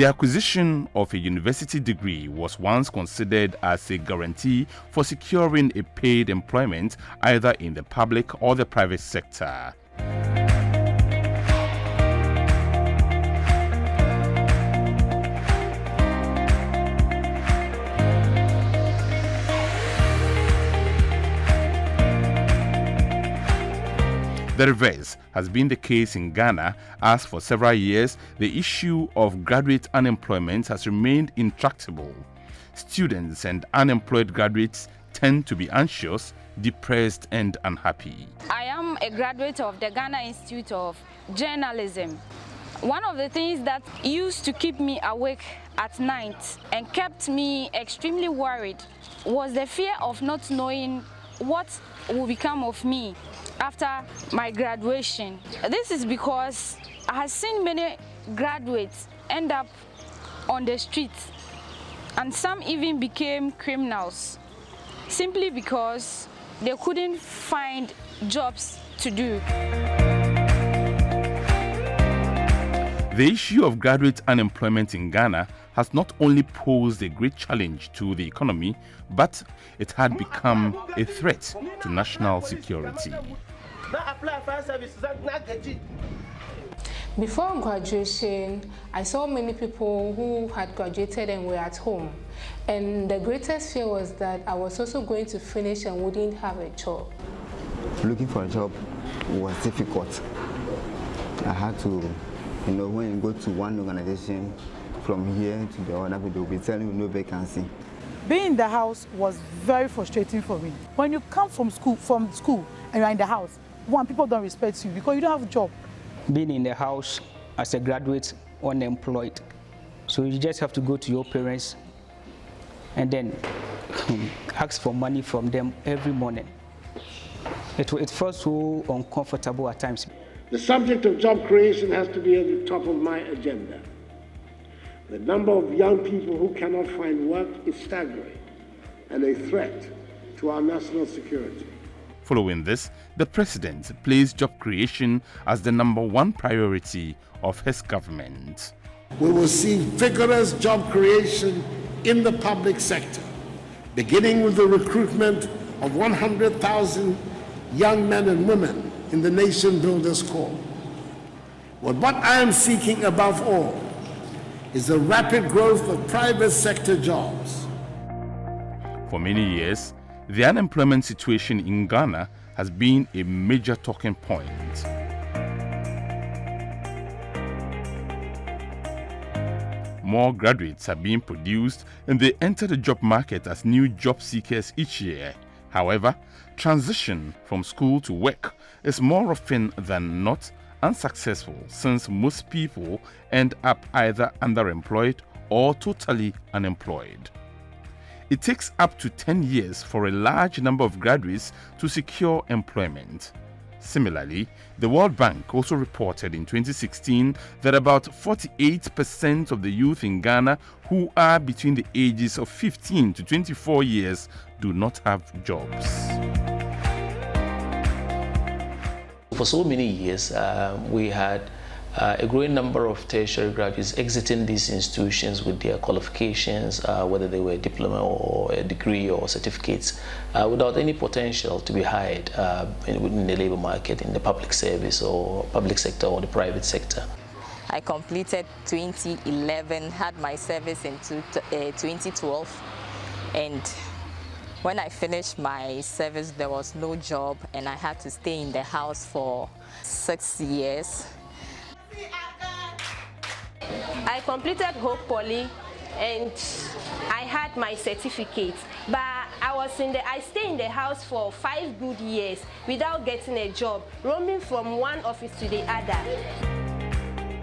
The acquisition of a university degree was once considered as a guarantee for securing a paid employment either in the public or the private sector. The reverse has been the case in Ghana, as for several years the issue of graduate unemployment has remained intractable. Students and unemployed graduates tend to be anxious, depressed and unhappy. I am a graduate of the Ghana Institute of Journalism. One of the things that used to keep me awake at night and kept me extremely worried was the fear of not knowing what will become of me after my graduation. This is because I have seen many graduates end up on the streets, and some even became criminals simply because they couldn't find jobs to do. The issue of graduate unemployment in Ghana has not only posed a great challenge to the economy, but it had become a threat to national security. Before graduation, I saw many people who had graduated and were at home. And the greatest fear was that I was also going to finish and wouldn't have a job. Looking for a job was difficult. I had to, when you go to one organization, from here to the other, they will be telling you no vacancy. Being in the house was very frustrating for me. When you come from school and you're in the house, one, people don't respect you because you don't have a job. Being in the house as a graduate, unemployed, so you just have to go to your parents and then ask for money from them every morning. It felt so uncomfortable at times. The subject of job creation has to be at the top of my agenda. The number of young people who cannot find work is staggering and a threat to our national security. Following this, the president placed job creation as the #1 priority of his government. We will see vigorous job creation in the public sector, beginning with the recruitment of 100,000 young men and women in the Nation Builders Corps. But what I am seeking above all is the rapid growth of private sector jobs. For many years, the unemployment situation in Ghana has been a major talking point. More graduates are being produced and they enter the job market as new job seekers each year. However, transition from school to work is more often than not unsuccessful, since most people end up either underemployed or totally unemployed. It takes up to 10 years for a large number of graduates to secure employment. Similarly, the World Bank also reported in 2016 that about 48% of the youth in Ghana who are between the ages of 15 to 24 years do not have jobs. For so many years, we had a growing number of tertiary graduates exiting these institutions with their qualifications, whether they were a diploma or a degree or certificates, without any potential to be hired within the labor market, in the public service or public sector or the private sector. I completed 2011, had my service in 2012, and when I finished my service, there was no job and I had to stay in the house for 6 years. I completed Hope Poly and I had my certificate, but I stayed in the house for 5 good years without getting a job, roaming from one office to the other.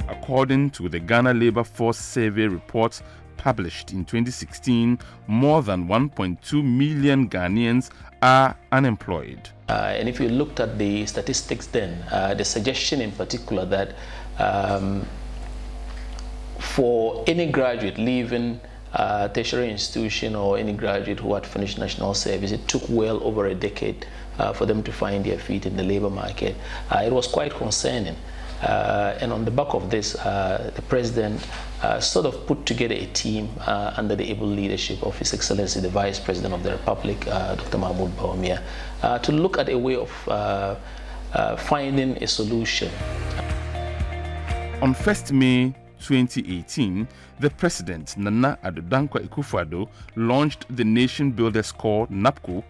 According to the Ghana Labour Force Survey report published in 2016, more than 1.2 million Ghanaians are unemployed. And if you looked at the statistics then, the suggestion in particular that for any graduate leaving a tertiary institution or any graduate who had finished national service, it took well over a decade for them to find their feet in the labor market. It was quite concerning. And on the back of this, the president sort of put together a team under the able leadership of His Excellency, the Vice President of the Republic, Dr. Mahmoud Bawumia, to look at a way of finding a solution. On 1st May 2018, the President, Nana Addo Dankwa Akufo-Addo, launched the Nation Builders Corps, NABCO,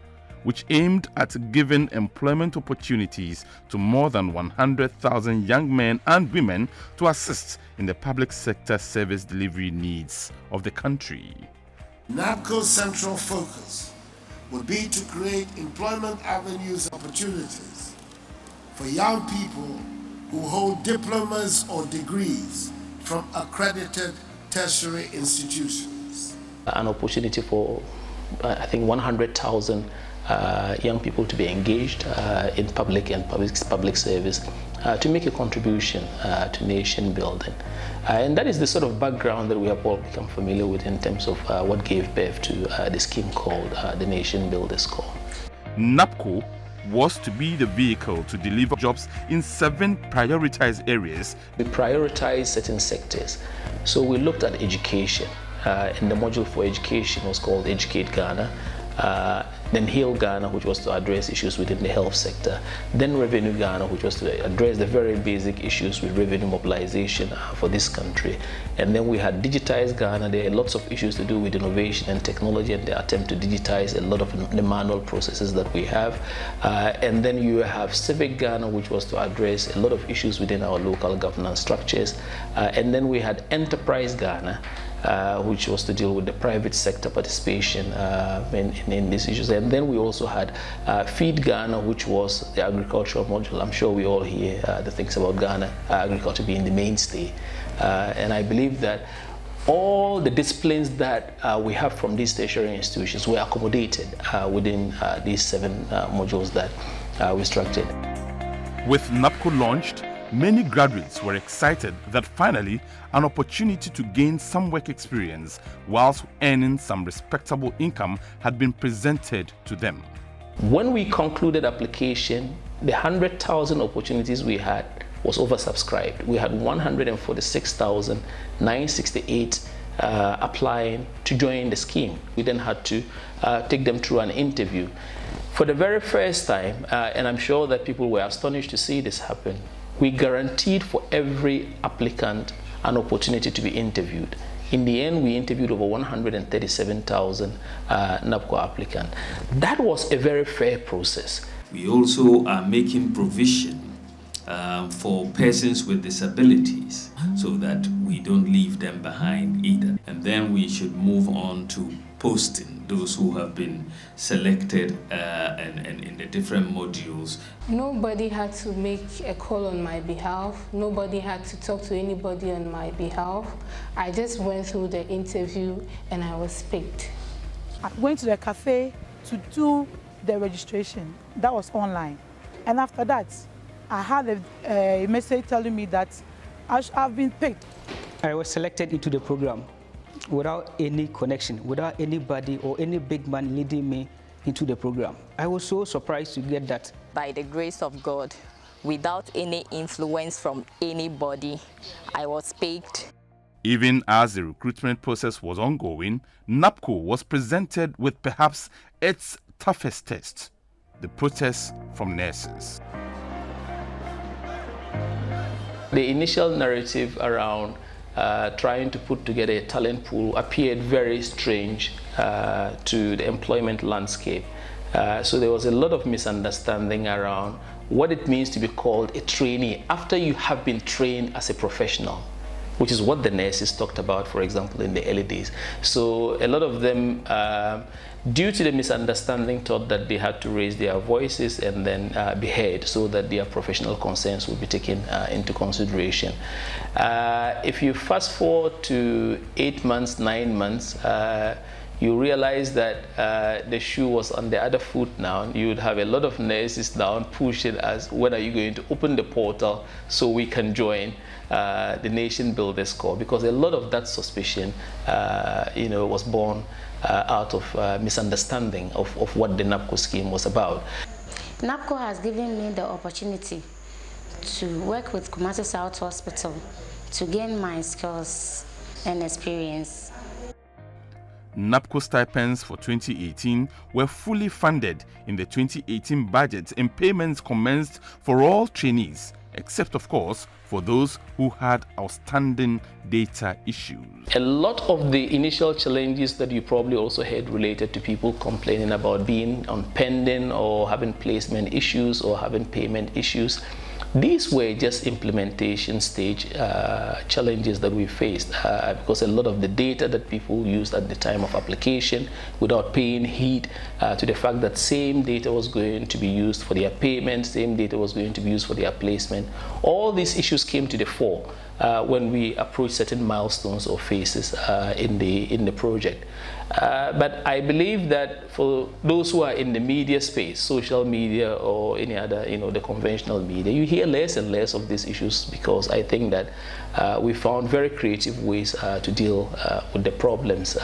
which aimed at giving employment opportunities to more than 100,000 young men and women to assist in the public sector service delivery needs of the country. NABCO's central focus would be to create employment avenues and opportunities for young people who hold diplomas or degrees from accredited tertiary institutions. An opportunity for, I think, 100,000 young people to be engaged in public and public service to make a contribution to nation building. And that is the sort of background that we have all become familiar with in terms of what gave birth to the scheme called the Nation Builders Corps. NABCO was to be the vehicle to deliver jobs in 7 prioritized areas. We prioritized certain sectors. So we looked at education, and the module for education was called Educate Ghana. Then Heal Ghana, which was to address issues within the health sector. Then Revenue Ghana, which was to address the very basic issues with revenue mobilization for this country. And then we had Digitize Ghana. There are lots of issues to do with innovation and technology and the attempt to digitize a lot of the manual processes that we have. And then you have Civic Ghana, which was to address a lot of issues within our local governance structures. And then we had Enterprise Ghana, which was to deal with the private sector participation in these issues. And then we also had Feed Ghana, which was the agricultural module. I'm sure we all hear the things about Ghana, agriculture being the mainstay. And I believe that all the disciplines that we have from these tertiary institutions were accommodated within these 7 modules that we structured. With NABCO launched, many graduates were excited that finally an opportunity to gain some work experience whilst earning some respectable income had been presented to them. When we concluded application, the 100,000 opportunities we had was oversubscribed. We had 146,968 applying to join the scheme. We then had to take them through an interview. For the very first time, and I'm sure that people were astonished to see this happen, we guaranteed for every applicant an opportunity to be interviewed. In the end, we interviewed over 137,000 NABCO applicants. That was a very fair process. We also are making provision for persons with disabilities so that we don't leave them behind either. And then we should move on to posting those who have been selected and in the different modules. Nobody had to make a call on my behalf. Nobody had to talk to anybody on my behalf. I just went through the interview and I was picked. I went to the cafe to do the registration. That was online. And after that, I had a message telling me that I've been picked. I was selected into the program without any connection, without anybody or any big man leading me into the program. I was so surprised to get that. By the grace of God, without any influence from anybody, I was picked. Even as the recruitment process was ongoing, NABCO was presented with perhaps its toughest test, the protest from nurses. The initial narrative around trying to put together a talent pool appeared very strange to the employment landscape. So there was a lot of misunderstanding around what it means to be called a trainee after you have been trained as a professional, which is what the nurses talked about, for example, in the early days. So a lot of them, due to the misunderstanding, thought that they had to raise their voices and then be heard so that their professional concerns would be taken into consideration. If you fast forward to 8 months, 9 months, you realize that the shoe was on the other foot now. You would have a lot of nurses now pushing us, when are you going to open the portal so we can join the Nation Builders Corps? Because a lot of that suspicion was born out of misunderstanding of what the NABCO scheme was about. NABCO has given me the opportunity to work with Kumasi South Hospital to gain my skills and experience. NABCO stipends for 2018 were fully funded in the 2018 budget, and payments commenced for all trainees, except of course for those who had outstanding data issues. A lot of the initial challenges that you probably also had related to people complaining about being on pending or having placement issues or having payment issues, these were just implementation stage challenges that we faced because a lot of the data that people used at the time of application without paying heed to the fact that same data was going to be used for their payment, same data was going to be used for their placement. All these issues came to the fore when we approached certain milestones or phases in the project. But I believe that for those who are in the media space, social media or any other, the conventional media, you hear less and less of these issues because I think that we found very creative ways to deal with the problems.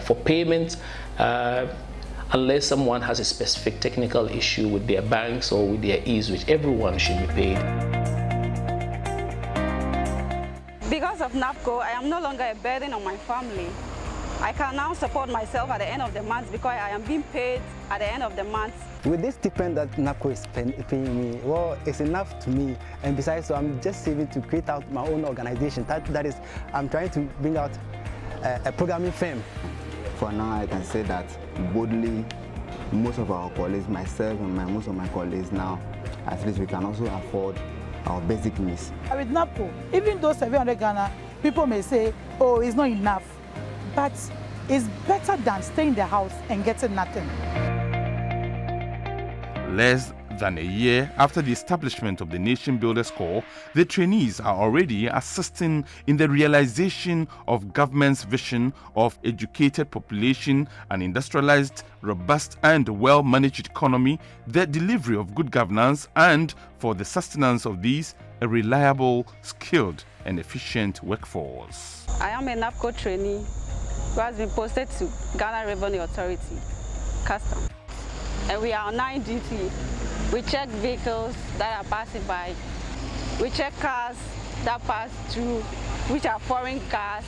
For payments, unless someone has a specific technical issue with their banks or with their e-switch, everyone should be paid. Because of NABCO, I am no longer a burden on my family. I can now support myself at the end of the month because I am being paid at the end of the month. With this stipend that NABCO is paying me, well, it's enough to me. And besides, so I'm just saving to create out my own organization. That is, I'm trying to bring out a programming firm. For now, I can say that boldly, most of our colleagues, myself and most of my colleagues now, at least we can also afford our basic needs. With NABCO, even though 700 Ghana, people may say, oh, it's not enough. But it's better than staying in the house and getting nothing. Less than a year after the establishment of the Nation Builders Corps, the trainees are already assisting in the realization of government's vision of educated population, an industrialized, robust and well-managed economy, the delivery of good governance, and for the sustenance of these, a reliable, skilled and efficient workforce. I am a NABCO trainee who has been posted to Ghana Revenue Authority, Custom. And we are on night duty. We check vehicles that are passing by. We check cars that pass through, which are foreign cars.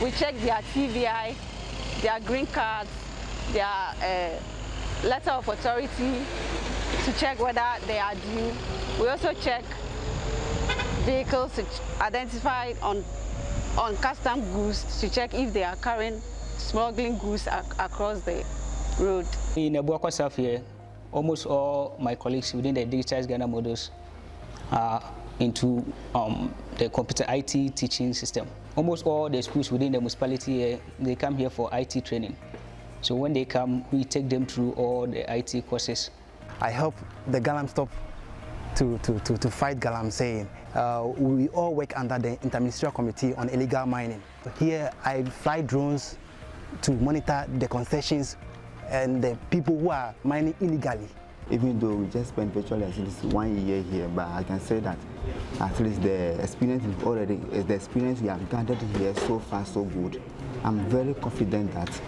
We check their TVI, their green cards, their letter of authority to check whether they are due. We also check vehicles identified on custom goods to check if they are carrying smuggling goods across the road. In NABCO South here, almost all my colleagues within the digitized Ghana models are into the computer IT teaching system. Almost all the schools within the municipality here, they come here for IT training. So when they come, we take them through all the IT courses. I help the Galam stop to fight galamseying. We all work under the Interministerial Committee on Illegal Mining. Here I fly drones to monitor the concessions and the people who are mining illegally. Even though we just spent virtually at least 1 year here, but I can say that at least the experience we have gathered here so far so good. I'm very confident that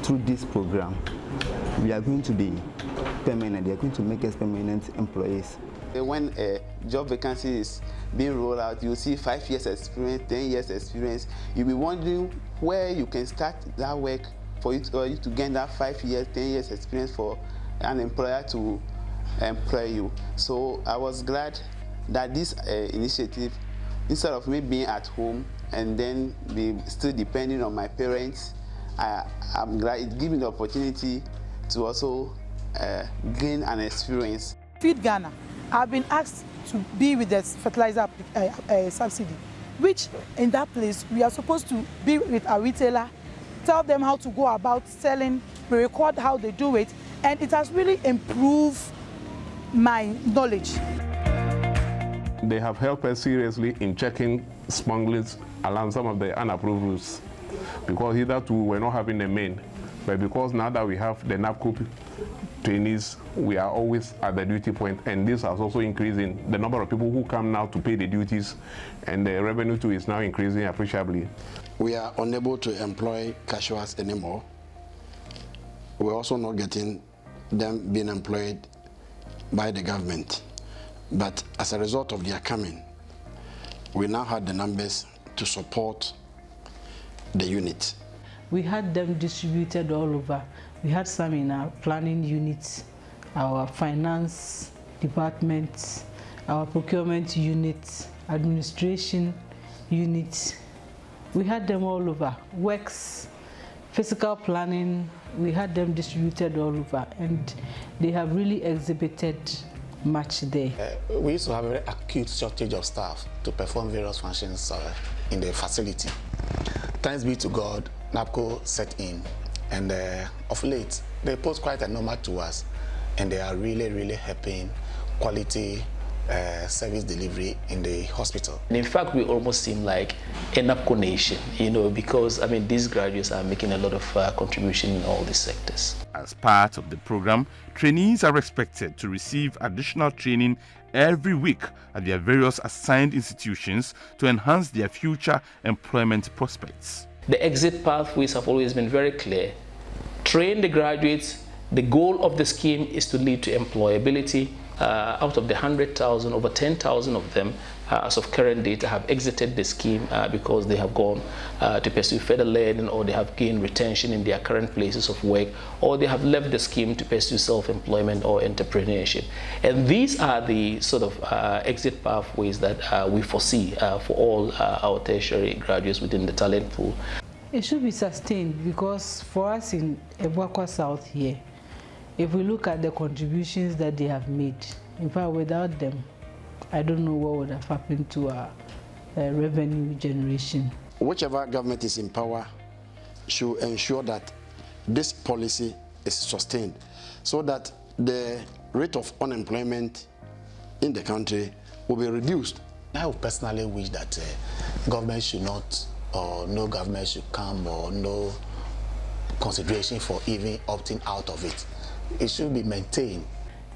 through this program we are going to be permanent. They are going to make us permanent employees. When a job vacancy is being rolled out, you see 5 years experience, 10 years experience. You'll be wondering where you can start that work for you to gain that 5 years, 10 years experience for an employer to employ you. So I was glad that this initiative, instead of me being at home and then be still depending on my parents, I'm glad it gave me the opportunity to also gain an experience. Feed Ghana, I've been asked to be with the fertilizer subsidy, which in that place we are supposed to be with a retailer, tell them how to go about selling, we record how they do it, and it has really improved my knowledge. They have helped us seriously in checking smuggling along some of the unapproved routes, because hitherto we were not having a main, but because now that we have the NABCO trainees, we are always at the duty point, and this has also increased in the number of people who come now to pay the duties, and the revenue too is now increasing appreciably. We are unable to employ casuals anymore. We're also not getting them being employed by the government. But as a result of their coming, we now had the numbers to support the unit. We had them distributed all over. We had some in our planning units, our finance department, our procurement unit, administration unit. We had them all over. Works, physical planning, we had them distributed all over, and they have really exhibited much there. We used to have a very acute shortage of staff to perform various functions in the facility. Thanks be to God, NABCO set in, and of late, they pose quite a number to us, and they are really helping quality service delivery in the hospital. And in fact, we almost seem like a NABCO nation, because, these graduates are making a lot of contribution in all these sectors. As part of the program, trainees are expected to receive additional training every week at their various assigned institutions to enhance their future employment prospects. The exit pathways have always been very clear. Train the graduates. The goal of the scheme is to lead to employability. Out of the 100,000, over 10,000 of them, as of current data, have exited the scheme because they have gone to pursue further learning, or they have gained retention in their current places of work, or they have left the scheme to pursue self-employment or entrepreneurship. And these are the sort of exit pathways that we foresee for all our tertiary graduates within the talent pool. It should be sustained, because for us in Ebuakwa South here, if we look at the contributions that they have made, in fact, without them, I don't know what would have happened to our revenue generation. Whichever government is in power should ensure that this policy is sustained, so that the rate of unemployment in the country will be reduced. I would personally wish that government should not, or no government should come, or no consideration for even opting out of it. It should be maintained.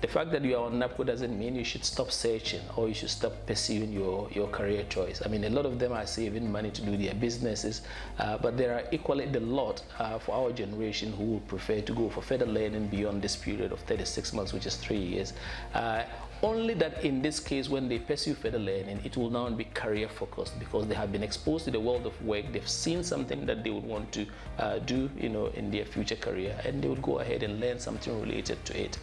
The fact that you are on NABCO doesn't mean you should stop searching or you should stop pursuing your career choice. A lot of them are saving money to do their businesses, but there are equally a lot for our generation who would prefer to go for further learning beyond this period of 36 months, which is 3 years. Only that in this case, when they pursue further learning, it will now be career focused, because they have been exposed to the world of work. They've seen something that they would want to do, in their future career, and they would go ahead and learn something related to it.